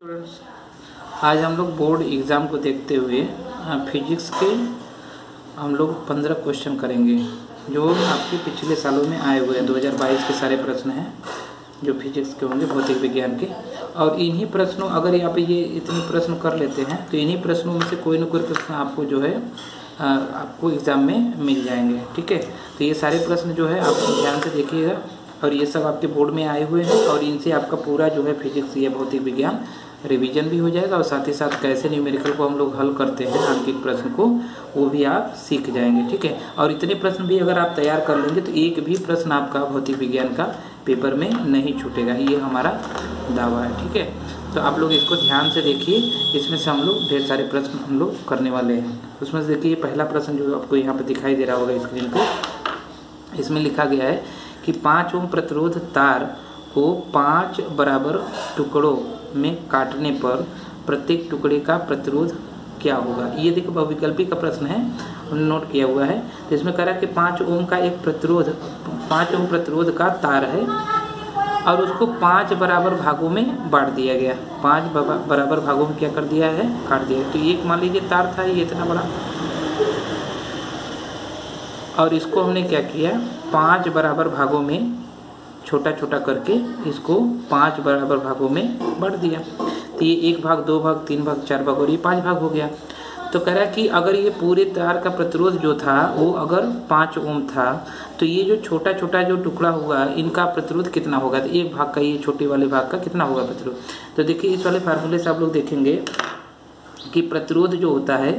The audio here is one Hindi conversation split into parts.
स्टूडेंट्स, आज हम लोग बोर्ड एग्ज़ाम को देखते हुए फिजिक्स के हम लोग 15 क्वेश्चन करेंगे जो आपके पिछले सालों में आए हुए हैं। 2022 के सारे प्रश्न हैं जो फिजिक्स के होंगे, भौतिक विज्ञान के। और इन्हीं प्रश्नों, अगर यहाँ पे ये इतने प्रश्न कर लेते हैं तो इन्हीं प्रश्नों में से कोई ना कोई प्रश्न आपको जो है आपको एग्ज़ाम में मिल जाएंगे। ठीक है, तो ये सारे प्रश्न जो है आप ध्यान से देखिएगा और ये सब आपके बोर्ड में आए हुए हैं और इनसे आपका पूरा जो है फिजिक्स या भौतिक विज्ञान रिवीजन भी हो जाएगा और साथ ही साथ कैसे न्यूमेरिकल को हम लोग हल करते हैं अंकित प्रश्न को, वो भी आप सीख जाएंगे। ठीक है, और इतने प्रश्न भी अगर आप तैयार कर लेंगे तो एक भी प्रश्न आपका भौतिक विज्ञान का पेपर में नहीं छूटेगा, ये हमारा दावा है। ठीक है, तो आप लोग इसको ध्यान से देखिए, इसमें से हम लोग ढेर सारे प्रश्न हम लोग करने वाले हैं। उसमें से देखिए पहला प्रश्न जो आपको यहाँ पर दिखाई दे रहा होगा स्क्रीन पर, इसमें लिखा गया है कि 5 ओम प्रतिरोध तार को 5 बराबर टुकड़ों में काटने पर प्रत्येक टुकड़े का प्रतिरोध क्या होगा। ये देखो बहुविकल्पी का प्रश्न है, हमने नोट किया हुआ है। तो इसमें कह रहा है कि 5 ओम का एक प्रतिरोध, 5 ओम प्रतिरोध का तार है और उसको 5 बराबर भागों में बांट दिया गया। 5 बराबर भागों में क्या कर दिया है, काट दिया। तो एक मान लीजिए तार था ये इतना बड़ा और इसको हमने क्या किया, 5 बराबर भागों में छोटा छोटा करके इसको 5 बराबर भागों में बांट दिया। तो ये 1 भाग, 2 भाग, 3 भाग, 4 भाग और ये 5 भाग हो गया। तो कह रहा है कि अगर ये पूरे तार का प्रतिरोध जो था वो अगर 5 ओम था तो ये जो छोटा छोटा जो टुकड़ा होगा इनका प्रतिरोध कितना होगा। तो एक भाग का, ये छोटे वाले भाग का कितना होगा प्रतिरोध। तो देखिए इस वाले फार्मूले से आप लोग देखेंगे कि प्रतिरोध जो होता है,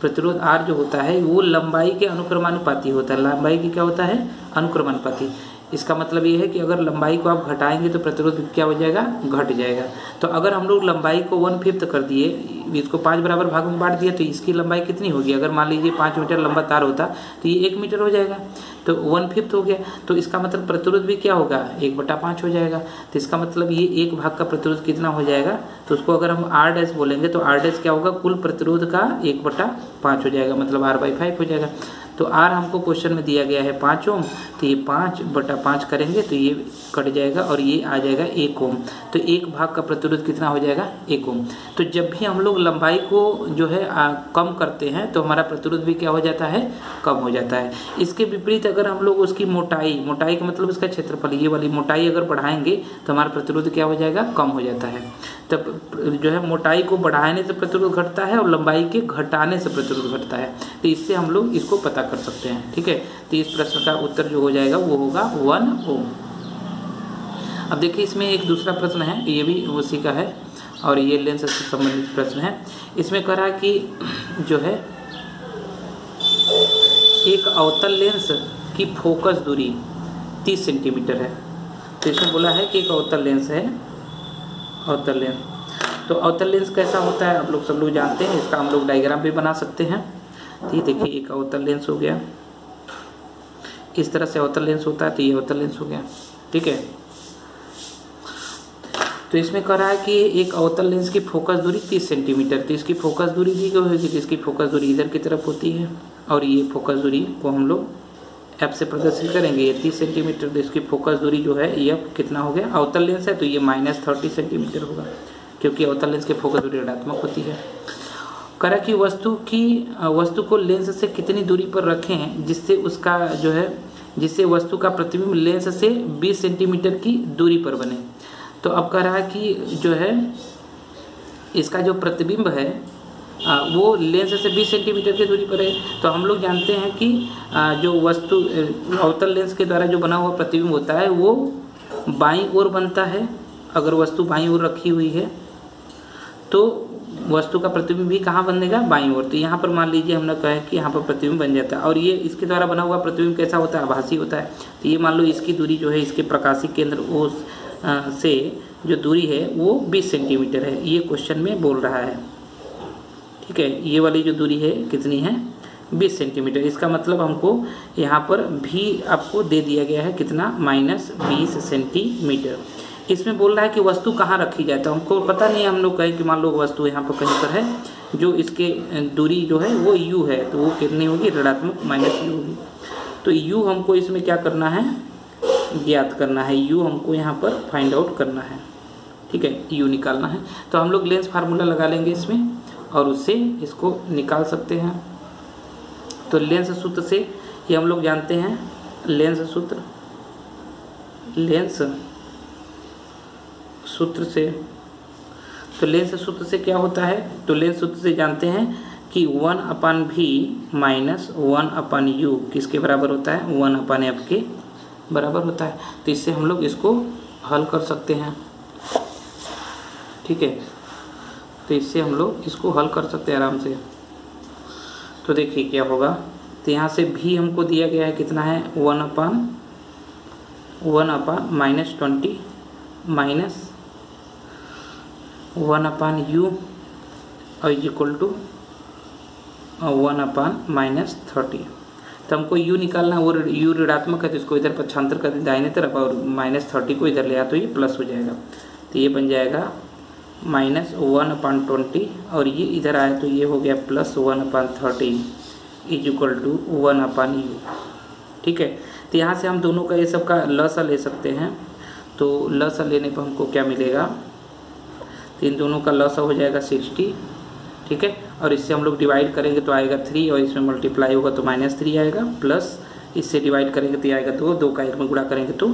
प्रतिरोध R जो होता है वो लंबाई के अनुक्रमानुपाती होता है। लंबाई की क्या होता है, अनुक्रमानुपाती। इसका मतलब ये है कि अगर लंबाई को आप घटाएंगे तो प्रतिरोध क्या हो जाएगा, घट जाएगा। तो अगर हम लोग लंबाई को 1/5 कर दिए, इसको 5 बराबर भागों में बांट दिया तो इसकी लंबाई कितनी होगी। अगर मान लीजिए 5 मीटर लंबा तार होता तो ये 1 मीटर हो जाएगा, तो 1/5 हो गया। तो इसका मतलब प्रतिरोध भी क्या होगा, 1/5 हो जाएगा। तो इसका मतलब ये एक भाग का प्रतिरोध कितना हो जाएगा, तो उसको अगर हम R' बोलेंगे तो R' क्या होगा, कुल प्रतिरोध का 1/5 हो जाएगा, मतलब R/5 हो जाएगा। तो R हमको क्वेश्चन में दिया गया है 5 ओम, तो ये 5/5 करेंगे तो ये कट जाएगा और ये आ जाएगा 1 ओम। तो एक भाग का प्रतिरोध कितना हो जाएगा, 1 ओम। तो जब भी हम लोग लंबाई को जो है कम करते हैं तो हमारा प्रतिरोध भी क्या हो जाता है, कम हो जाता है। इसके विपरीत अगर हम लोग उसकी मोटाई का मतलब उसका क्षेत्रफल, ये वाली मोटाई अगर बढ़ाएंगे तो हमारा प्रतिरोध क्या हो जाएगा, कम हो जाता है। तब जो है मोटाई को बढ़ाने से प्रतिरोध घटता है और लंबाई के घटाने से प्रतिरोध घटता है। तो इससे हम लोग इसको पता कर सकते हैं। ठीक है, तो इस प्रश्न का उत्तर जो हो जाएगा वो होगा 1 ओम। अब देखिए इसमें एक दूसरा प्रश्न है, ये भी उसी का है और ये लेंस से संबंधित प्रश्न है। इसमें कह रहा है कि जो है एक अवतल लेंस की फोकस दूरी 30 सेंटीमीटर है। तो इसमें बोला है कि एक अवतल लेंस है, अवतल लेंस। तो अवतल लेंस कैसा होता है आप लोग सब लोग जानते हैं, इसका हम लोग डायग्राम भी बना सकते हैं। तो ये देखिए एक अवतल लेंस हो गया, इस तरह से अवतल लेंस होता है, तो ये अवतल लेंस हो गया। ठीक है, तो इसमें कह रहा है कि एक अवतल लेंस की फोकस दूरी 30 सेंटीमीटर। तो इसकी फोकस दूरी दी गई होगी, जिसकी फोकस दूरी इधर की तरफ होती है और ये फोकस दूरी को हम लोग F से प्रदर्शित करेंगे। ये 30 सेंटीमीटर, तो इसकी फोकस दूरी जो है ये कितना हो गया, अवतल लेंस है तो ये -30 सेंटीमीटर होगा क्योंकि अवतल लेंस की फोकस दूरी ऋणात्मक होती है। कह रहा कि वस्तु को लेंस से कितनी दूरी पर रखें जिससे उसका जो है, जिससे वस्तु का प्रतिबिंब लेंस से 20 सेंटीमीटर की दूरी पर बने। तो अब कह रहा है कि जो है इसका जो प्रतिबिंब है वो लेंस से 20 सेंटीमीटर की दूरी पर है। तो हम लोग जानते हैं कि जो वस्तु अवतल लेंस के द्वारा जो बना हुआ प्रतिबिंब होता है वो बाईं ओर बनता है। अगर वस्तु बाईं ओर रखी हुई है तो वस्तु का प्रतिबिंब भी कहाँ बनेगा, बाईं ओर। तो यहाँ पर मान लीजिए हमने कहा है कि यहाँ पर प्रतिबिंब बन जाता है और ये इसके द्वारा बना हुआ प्रतिबिंब कैसा होता है, आभासी होता है। तो ये मान लो इसकी दूरी जो है, इसके प्रकाशीय केंद्र से जो दूरी है वो 20 सेंटीमीटर है, ये क्वेश्चन में बोल रहा है। ठीक है, ये वाली जो दूरी है कितनी है, 20 सेंटीमीटर। इसका मतलब हमको यहाँ पर भी आपको दे दिया गया है कितना, -20 सेंटीमीटर। इसमें बोल रहा है कि वस्तु कहाँ रखी जाए, तो हमको पता नहीं है। हम लोग कहें कि मान लो वस्तु यहाँ पर कहीं पर है, जो इसके दूरी जो है वो u है, तो वो कितनी होगी, ऋणात्मक -u होगी। तो u हमको इसमें क्या करना है, ज्ञात करना है। u हमको यहाँ पर फाइंड आउट करना है। ठीक है, यू निकालना है। तो हम लोग लेंस फार्मूला लगा लेंगे इसमें और उससे इसको निकाल सकते हैं। तो लेंस सूत्र से ये हम लोग जानते हैं, लेंस सूत्र से, तो लेंस सूत्र से क्या होता है, तो लेंस सूत्र से जानते हैं कि 1/v माइनस 1/u किसके बराबर होता है, 1/f के बराबर होता है। तो इससे हम लोग इसको हल कर सकते हैं, ठीक है। तो इससे हम लोग इसको हल कर सकते हैं आराम से। तो देखिए क्या होगा, तो यहाँ से भी हमको दिया गया है कितना है, 1/-20 माइनस 1/u और इक्वल टू 1/-30। तो हमको u निकालना है, वो u ऋणात्मक है तो इसको इधर पक्षांतर कर दें दाहिने तरफ और -30 को इधर ले आया तो ये प्लस हो जाएगा। तो ये बन जाएगा -1/20 और ये इधर आया तो ये हो गया +1/30 इज इक्वल टू 1/u, ठीक है। तो यहाँ से हम दोनों का ये सब का लसा ले सकते हैं। तो लसा लेने पर हमको क्या मिलेगा, तो इन दोनों का लसा हो जाएगा 60, ठीक है। और इससे हम लोग डिवाइड करेंगे तो आएगा 3 और इसमें मल्टीप्लाई होगा तो -3 आएगा, प्लस इससे डिवाइड करेंगे तो ये आएगा 2, 2 का 1 में गुणा करेंगे तो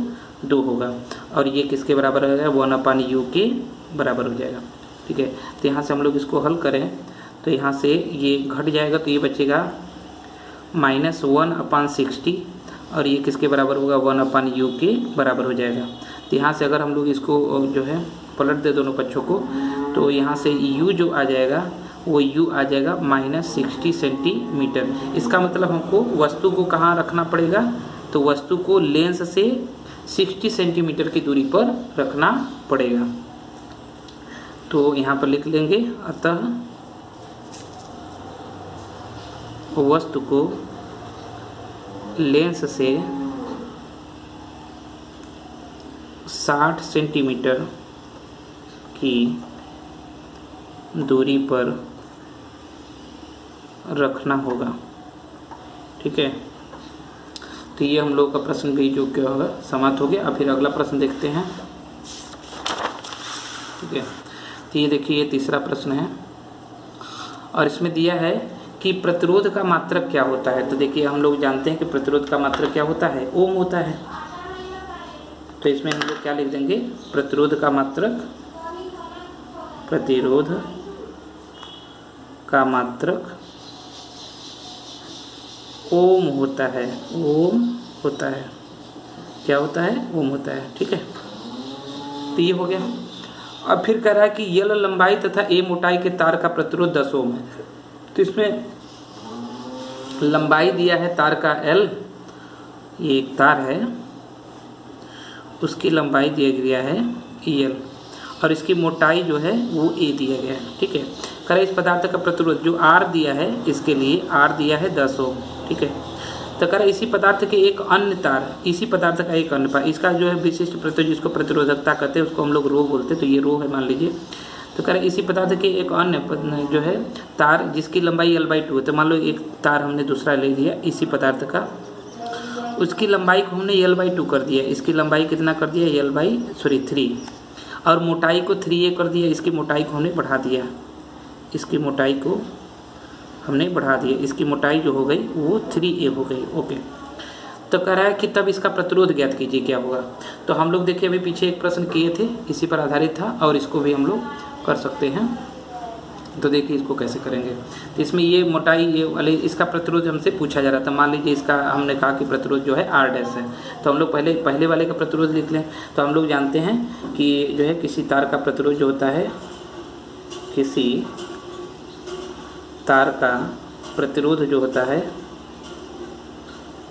2 होगा और ये किसके बराबर हो जाएगा, 1/u के बराबर हो जाएगा, ठीक है। तो यहाँ से हम लोग इसको हल करें तो यहाँ से ये घट जाएगा तो ये बचेगा -1/60 और ये किसके बराबर होगा, 1/u के बराबर हो जाएगा। तो यहाँ से अगर हम लोग इसको जो है पलट दे दोनों पक्षों को तो यहाँ से u जो आ जाएगा वो u आ जाएगा -60 सेंटीमीटर। इसका मतलब हमको वस्तु को कहाँ रखना पड़ेगा, तो वस्तु को लेंस से 60 सेंटीमीटर की दूरी पर रखना पड़ेगा। तो यहाँ पर लिख लेंगे, अतः वस्तु को लेंस से 60 सेंटीमीटर की दूरी पर रखना होगा, ठीक है। तो ये हम लोग का प्रश्न भी जो क्या होगा समाप्त हो गया। अब फिर अगला प्रश्न देखते हैं, ठीक है। तो ये देखिए ये तीसरा प्रश्न है और इसमें दिया है कि प्रतिरोध का मात्रक क्या होता है। तो देखिए हम लोग जानते हैं कि प्रतिरोध का मात्रक क्या होता है, ओम होता है। तो इसमें हम लोग क्या लिख देंगे, प्रतिरोध का मात्रक, प्रतिरोध का मात्रक ओम होता है, ओम होता है, क्या होता है, ओम होता है, ठीक है। तो ये हो गया। अब फिर कह रहा है कि यल लंबाई तथा ए मोटाई के तार का प्रतिरोध 10 ओम है। तो इसमें लंबाई दिया है तार का L, ये एक तार है उसकी लंबाई दिया गया है EL और इसकी मोटाई जो है वो A दिया गया है, ठीक है। कह रहा है इस पदार्थ का प्रतिरोध जो R दिया है, इसके लिए R दिया है 10 ओम, ठीक है। तो कह रहा है इसी पदार्थ के एक अन्य तार, इसी पदार्थ का एक अन्य तार, इसका जो है विशिष्ट प्रतिरोध जिसको प्रतिरोधकता कहते हैं उसको हम लोग रो बोलते हैं, तो ये रो है मान लीजिए। तो कह रहे इसी पदार्थ के एक अन्य जो है तार जिसकी लंबाई L/2 है। तो मान लो एक तार हमने दूसरा ले लिया इसी पदार्थ का, उसकी लंबाई को हमने L/2 कर दिया, इसकी लंबाई कितना कर दिया, 3 और मोटाई को 3a कर दिया, इसकी मोटाई को हमने बढ़ा दिया, इसकी मोटाई को हमने बढ़ा दिया, इसकी मोटाई जो हो गई वो 3a हो गई, ओके। तो कह रहा है कि तब इसका प्रतिरोध ज्ञात कीजिए क्या होगा। तो हम लोग देखिए अभी पीछे एक प्रश्न किए थे इसी पर आधारित था और इसको भी हम लोग कर सकते हैं। तो देखिए इसको कैसे करेंगे। तो इसमें ये मोटाई ये वाले इसका प्रतिरोध हमसे पूछा जा रहा था। मान लीजिए इसका हमने कहा कि प्रतिरोध जो है R' है, तो हम लोग पहले वाले का प्रतिरोध लिख लें। तो हम लोग जानते हैं कि जो है किसी तार का प्रतिरोध जो होता है, किसी तार का प्रतिरोध जो होता है,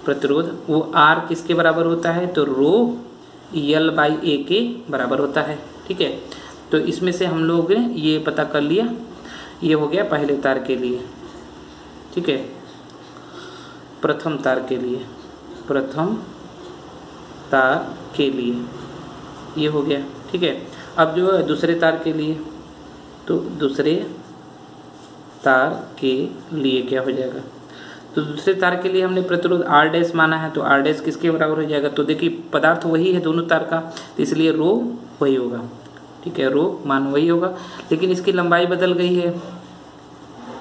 प्रतिरोध वो R किसके बराबर होता है, तो ρL/A के बराबर होता है, ठीक है। तो इसमें से हम लोग ये पता कर लिया, ये हो गया पहले तार के लिए, ठीक है, प्रथम तार के लिए, प्रथम तार के लिए ये हो गया, ठीक है। अब जो है दूसरे तार के लिए, तो दूसरे तार के लिए क्या हो जाएगा, तो दूसरे तार के लिए हमने प्रतिरोध R' माना है, तो R' किसके बराबर हो जाएगा। तो देखिए पदार्थ वही है दोनों तार का, तो इसलिए रो वही होगा, ठीक है, रो मान वही होगा, लेकिन इसकी लंबाई बदल गई है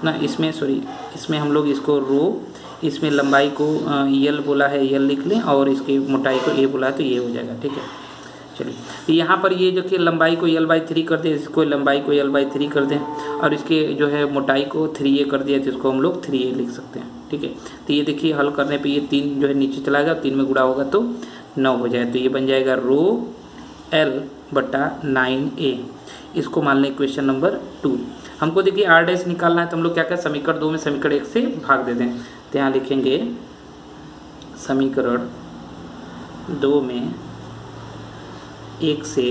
ना, इसमें सॉरी इसमें हम लोग इसको रो, इसमें लंबाई को यल बोला है, यल लिख लें, और इसकी मोटाई को ए बोला है तो ये हो जाएगा। ठीक है, चलिए तो यहाँ पर ये जो कि लंबाई को L/3 कर दें, इसको लंबाई को L/3 कर दें, और इसके जो है मोटाई को 3a कर दिया तो इसको हम लोग 3a लिख सकते हैं। ठीक है, तो ये देखिए हल करने पे ये 3 जो है नीचे चला गया, 3 में गुणा होगा तो 9 हो जाए, तो ये बन जाएगा रो L/9a। इसको मान लें क्वेश्चन नंबर 2। हमको देखिए R' निकालना है, तो हम लोग क्या करें, समीकरण 2 में समीकरण 1 से भाग दे दें। तो यहाँ लिखेंगे समीकरण 2 में 1 से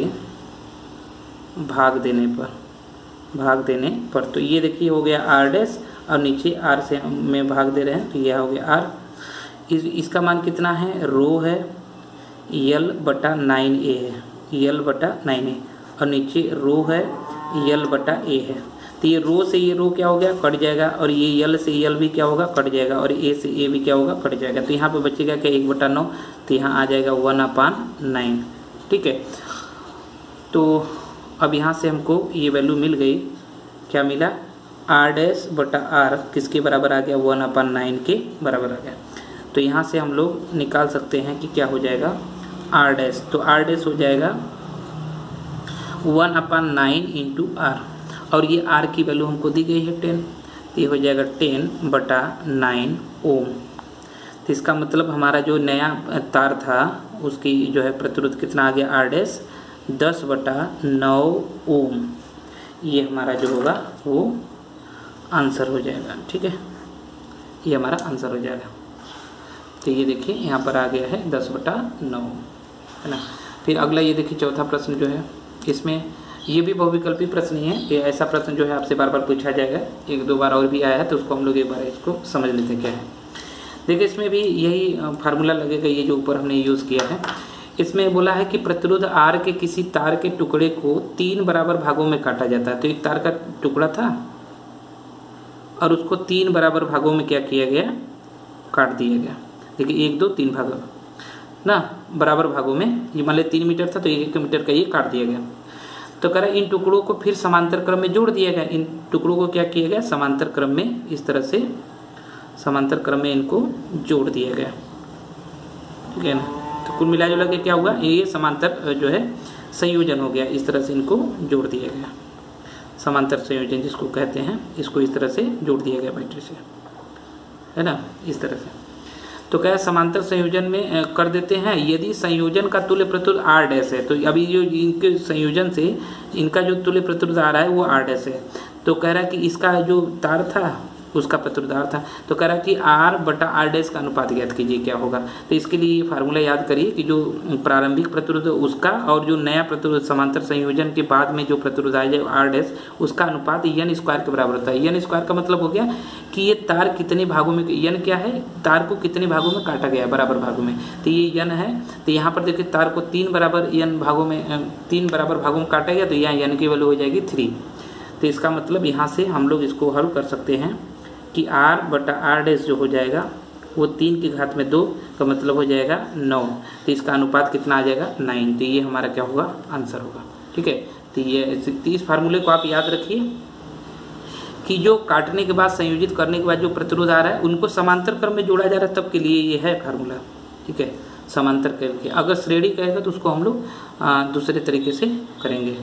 भाग देने पर तो ये देखिए हो गया R' और नीचे R से में भाग दे रहे हैं तो यह हो गया R। इसका मान कितना है, रो है L/9a है, L/9a, और नीचे रो है L/a है। तो ये रो से ये रो क्या हो गया, कट जाएगा, और ये L से L भी क्या होगा, कट जाएगा, और A से A भी क्या होगा, कट जाएगा। तो यहाँ पे बचेगा क्या, 1/9, तो यहाँ आ जाएगा 1/9। ठीक है, तो अब यहाँ से हमको ये वैल्यू मिल गई, क्या मिला, R' किसके बराबर आ गया, 1/9 के बराबर आ गया। तो यहाँ से हम लोग निकाल सकते हैं कि क्या हो जाएगा R', तो R' हो जाएगा 1/9 इंटू R, और ये R की वैल्यू हमको दी गई है 10, तो ये हो जाएगा 10/9 ओम। तो इसका मतलब हमारा जो नया तार था उसकी जो है प्रतिरोध कितना आ गया, R' 10/9 ओम। ये हमारा जो होगा वो आंसर हो जाएगा। ठीक है, ये हमारा आंसर हो जाएगा। तो ये देखिए यहाँ पर आ गया है 10/9, है ना। फिर अगला ये देखिए चौथा प्रश्न जो है, इसमें ये भी बहुविकल्पी प्रश्न ही है, ये ऐसा प्रश्न जो है आपसे बार बार पूछा जाएगा, 1-2 बार और भी आया है, तो उसको हम लोग एक बार इसको समझ लेते हैं क्या है। देखिए इसमें भी यही फार्मूला लगेगा, ये जो ऊपर हमने यूज़ किया है। इसमें बोला है कि प्रतिरोध R के किसी तार के टुकड़े को 3 बराबर भागों में काटा जाता है। तो एक तार का टुकड़ा था और उसको 3 बराबर भागों में क्या किया गया, काट दिया गया। देखिए 1, 2, 3 भाग ना, बराबर भागों में, ये मान लें 3 मीटर था तो 1 मीटर का ये काट दिया गया। तो कह रहा है इन टुकड़ों को फिर समांतर क्रम में जोड़ दिया गया। इन टुकड़ों को क्या किया गया, समांतर क्रम में, इस तरह से समांतर क्रम में इनको जोड़ दिया गया। ठीक है ना, तो कुल मिला जुला के क्या हुआ, ये समांतर जो है संयोजन हो गया, इस तरह से इनको जोड़ दिया गया। समांतर संयोजन जिसको कहते हैं, इसको इस तरह से जोड़ दिया गया बैटरी से, है ना, इस तरह से। तो क्या समांतर संयोजन में कर देते हैं, यदि संयोजन का तुल्य प्रतिरोध R' है, तो अभी जो इनके संयोजन से इनका जो तुल्य प्रतिरोध आ रहा है वो R' है। तो कह रहा है कि इसका जो तार था उसका प्रतिरोध R था, तो कह रहा है कि R/R' का अनुपात ज्ञात कीजिए क्या होगा। तो इसके लिए फार्मूला याद करिए कि जो प्रारंभिक प्रतिरोध उसका और जो नया प्रतिरोध समांतर संयोजन के बाद में जो प्रतिरोध आया जाए R' उसका अनुपात n² के बराबर होता है। n² का मतलब हो गया कि ये तार कितने भागों में, n क्या है, तार को कितने भागों में काटा गया, बराबर भागों में, तो ये n है। तो यहाँ पर देखिए तार को 3 बराबर भागों में काटा गया, तो यहाँ n की वैल्यू हो जाएगी 3। तो इसका मतलब यहाँ से हम लोग इसको हल कर सकते हैं कि R/R' जो हो जाएगा वो 3 की घात में 2 का मतलब हो जाएगा 9। तो इसका अनुपात कितना आ जाएगा, 9। तो ये हमारा क्या होगा, आंसर होगा। ठीक है, तो ये इस फार्मूले को आप याद रखिए कि जो काटने के बाद संयोजित करने के बाद जो प्रतिरोध आ रहा है उनको समांतर क्रम में जोड़ा जा रहा है, तब के लिए ये है फार्मूला। ठीक है, समांतर करके, अगर श्रेणी कहेगा तो उसको हम लोग दूसरे तरीके से करेंगे।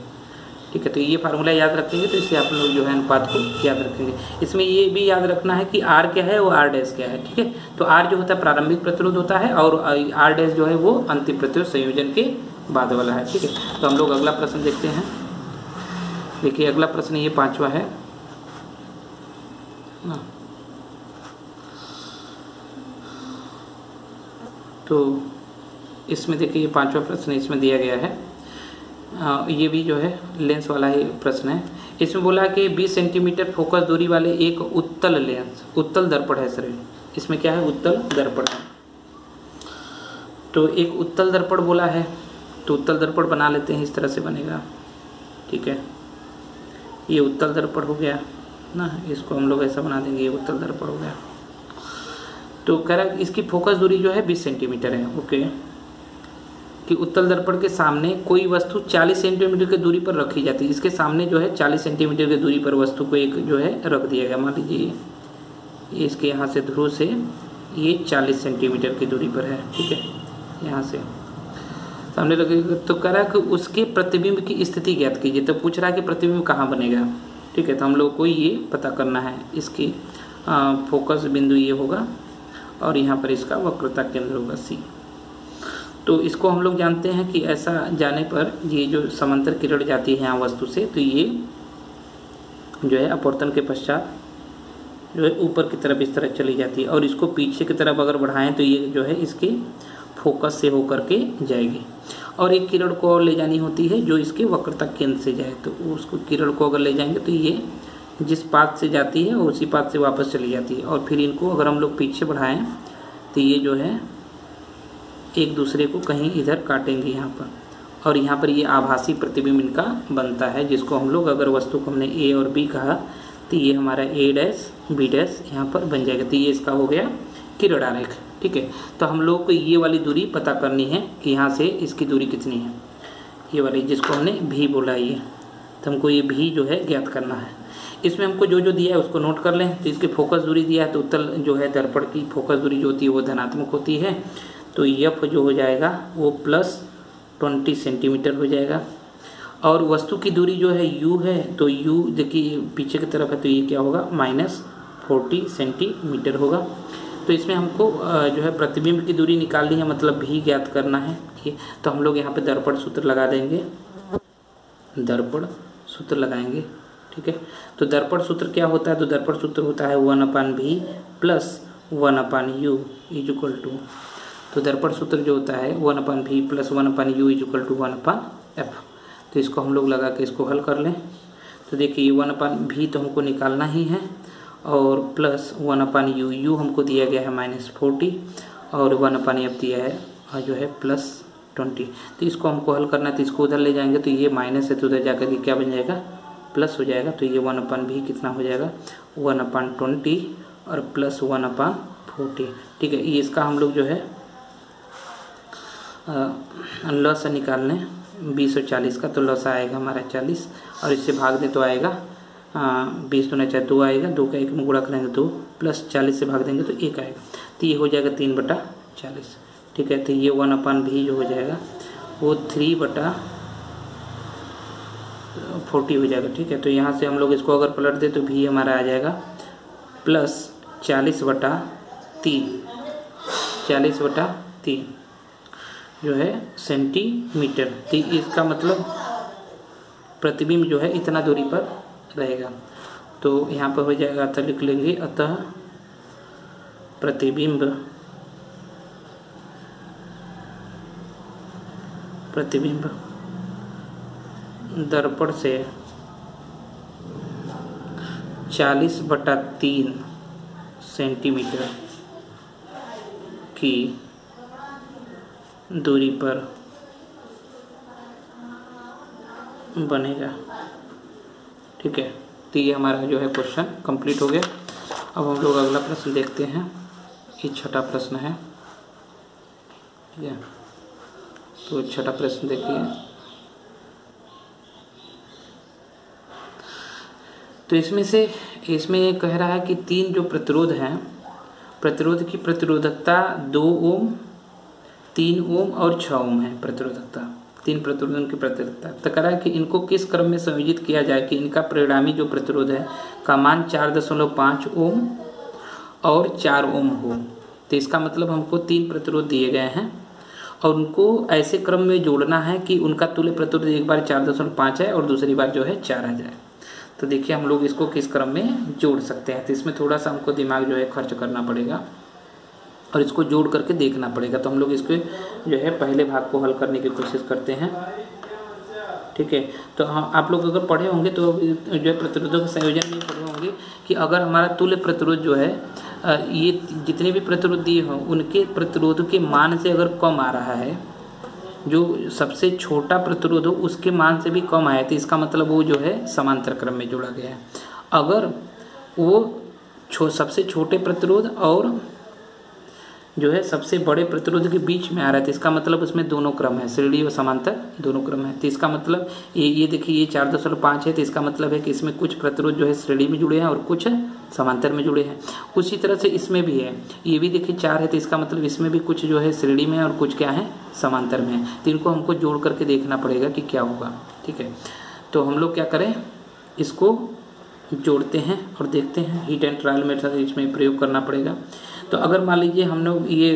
ठीक है, तो ये फार्मूला याद रखेंगे तो इससे आप लोग जो है अनुपात को याद रखेंगे। इसमें ये भी याद रखना है कि R क्या है, वो R' क्या है। ठीक है, तो R जो होता है प्रारंभिक प्रतिरोध होता है और R' जो है वो अंतिम प्रतिरोध संयोजन के बाद वाला है। ठीक है, तो हम लोग अगला प्रश्न देखते हैं। देखिए अगला प्रश्न ये 5वां है ना। तो इसमें देखिए ये 5वां प्रश्न इसमें दिया गया है। ये भी जो है लेंस वाला ही प्रश्न है। इसमें बोला कि 20 सेंटीमीटर फोकस दूरी वाले एक उत्तल लेंस, उत्तल दर्पण है सर, इसमें क्या है, उत्तल दर्पण है। तो एक उत्तल दर्पण बोला है, तो उत्तल दर्पण बना लेते हैं, इस तरह से बनेगा। ठीक है, ये उत्तल दर्पण हो गया ना, इसको हम लोग ऐसा बना देंगे, ये उत्तल दर्पण हो गया। तो कह रहा है इसकी फोकस दूरी जो है 20 सेंटीमीटर है। ओके, कि उत्तल दर्पण के सामने कोई वस्तु 40 सेंटीमीटर की दूरी पर रखी जाती है। इसके सामने जो है 40 सेंटीमीटर की दूरी पर वस्तु को एक जो है रख दिया गया। मान लीजिए ये इसके यहाँ से ध्रुव से ये 40 सेंटीमीटर की दूरी पर है, ठीक है, यहाँ से सामने रखेगा। तो कह रहा है कि उसके प्रतिबिंब की स्थिति ज्ञात कीजिए। तो पूछ रहा है कि प्रतिबिंब कहाँ बनेगा, ठीक है। तो हम लोग को ये पता करना है। इसकी फोकस बिंदु ये होगा और यहाँ पर इसका वक्रता केंद्र होगा C। तो इसको हम लोग जानते हैं कि ऐसा जाने पर ये जो समांतर किरण जाती है यहाँ वस्तु से, तो ये जो है अपवर्तन के पश्चात जो है ऊपर की तरफ इस तरह चली जाती है, और इसको पीछे की तरफ अगर बढ़ाएं तो ये जो है इसके फोकस से होकर के जाएगी। और एक किरण को और ले जानी होती है जो इसके वक्रता केंद्र से जाए, तो उसको किरण को अगर ले जाएंगे तो ये जिस पाथ से जाती है उसी पाथ से वापस चली जाती है। और फिर इनको अगर हम लोग पीछे बढ़ाएं तो ये जो है एक दूसरे को कहीं इधर काटेंगे यहाँ पर, और यहाँ पर ये आभासी प्रतिबिंब इनका बनता है, जिसको हम लोग अगर वस्तु को हमने ए और बी कहा तो ये हमारा ए डैश बी डैश यहाँ पर बन जाएगा। तो ये इसका हो गया किरण आरेख, ठीक है। तो हम लोग को ये वाली दूरी पता करनी है कि यहाँ से इसकी दूरी कितनी है, ये वाली जिसको हमने भी बोला ये, तो हमको ये भी जो है ज्ञात करना है। इसमें हमको जो जो दिया है उसको नोट कर लें। तो इसकी फोकस दूरी दिया है, तो उत्तल जो है दर्पण की फोकस दूरी जो होती है वो धनात्मक होती है, तो एफ जो हो जाएगा वो +20 सेंटीमीटर हो जाएगा। और वस्तु की दूरी जो है यू है, तो यू देखिए पीछे की तरफ है, तो ये क्या होगा -40 सेंटीमीटर होगा। तो इसमें हमको जो है प्रतिबिंब की दूरी निकालनी है, मतलब भी ज्ञात करना है। तो हम लोग यहाँ पे दर्पण सूत्र लगा देंगे, दर्पण सूत्र लगाएंगे, ठीक है। तो दर्पण सूत्र क्या होता है, तो दर्पण सूत्र होता है 1/v + 1/u = तो दर्पण सूत्र जो होता है 1/v + 1/u = 1/f। तो इसको हम लोग लगा के इसको हल कर लें। तो देखिए 1/v तो हमको निकालना ही है, और +1/u, u हमको दिया गया है -40 और 1/f दिया है जो है +20। तो इसको हमको हल करना है, तो इसको उधर ले जाएंगे तो ये माइनस है, तो उधर जाकर के क्या बन जाएगा प्लस हो जाएगा। तो ये 1/v कितना हो जाएगा 1/20 और +1/40, ठीक है। ये इसका हम लोग जो है लॉस निकालने 20 और 40 का, तो लॉस आएगा हमारा 40, और इससे भाग दे तो आएगा 20 दूना 4 2 आएगा, 2 का 1 में गुणा करेंगे 2, +40 से भाग देंगे तो 1 आएगा। तो ये हो जाएगा 3/40, ठीक है। तो ये 1/v जो हो जाएगा वो 3/40 हो जाएगा, ठीक है। तो यहाँ से हम लोग इसको अगर पलट दे तो भी हमारा आ जाएगा +40/3, 40/3 जो है सेंटीमीटर। तो इसका मतलब प्रतिबिंब जो है इतना दूरी पर रहेगा। तो यहाँ पर हो जाएगा, अतः लिख लेंगे, अतः प्रतिबिंब दर्पण से 40/3 सेंटीमीटर की दूरी पर बनेगा, ठीक है। तो ये हमारा जो है क्वेश्चन कंप्लीट हो गया। अब हम लोग अगला प्रश्न देखते हैं। ये छठा प्रश्न है, ठीक है। तो छठा प्रश्न देखिए। तो इसमें ये कह रहा है कि 3 जो प्रतिरोध हैं, प्रतिरोध की प्रतिरोधकता 2 ओम, 3 ओम और 6 ओम है प्रतिरोधकता, 3 प्रतिरोधों की प्रतिरोधकता। तो कह रहा है कि इनको किस क्रम में संयोजित किया जाए कि इनका परिणामी जो प्रतिरोध है का मान 4.5 ओम और 4 ओम हो। तो इसका मतलब हमको 3 प्रतिरोध दिए गए हैं और उनको ऐसे क्रम में जोड़ना है कि उनका तुल्य प्रतिरोध एक बार 4.5 है और दूसरी बार जो है 4 आ जाए। तो देखिए हम लोग इसको किस क्रम में जोड़ सकते हैं। तो इसमें थोड़ा सा हमको दिमाग जो है खर्च करना पड़ेगा और इसको जोड़ करके देखना पड़ेगा। तो हम लोग इसके जो है पहले भाग को हल करने की कोशिश करते हैं, ठीक है। तो आप लोग अगर पढ़े होंगे तो जो है प्रतिरोधों के संयोजन में पढ़े होंगे कि अगर हमारा तुल्य प्रतिरोध जो है ये जितने भी प्रतिरोध दिए हों उनके प्रतिरोध के मान से अगर कम आ रहा है, जो सबसे छोटा प्रतिरोध हो उसके मान से भी कम आया, तो इसका मतलब वो जो है समांतर क्रम में जोड़ा गया है। अगर वो सबसे छोटे प्रतिरोध और जो है सबसे बड़े प्रतिरोध के बीच में आ रहा है, तो इसका मतलब उसमें दोनों क्रम है, श्रेणी और समांतर दोनों क्रम है। तो इसका मतलब ये देखिए ये 4.5 है, तो इसका मतलब है कि इसमें कुछ प्रतिरोध जो है श्रेणी में जुड़े हैं और कुछ समांतर में जुड़े हैं। उसी तरह से इसमें भी है, ये भी देखिए 4 है, तो इसका मतलब इसमें भी कुछ जो है श्रेणी में और कुछ क्या है समांतर में है। तो इनको हमको जोड़ करके देखना पड़ेगा कि क्या होगा। ठीक है, तो हम लोग क्या करें, इसको जोड़ते हैं और देखते हैं। हीट एंड ट्रायल मेथड इसमें प्रयोग करना पड़ेगा। तो अगर मान लीजिए हम लोग ये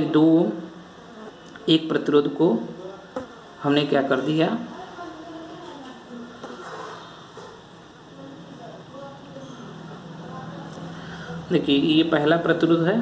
एक प्रतिरोध को हमने क्या कर दिया, देखिए ये पहला प्रतिरोध है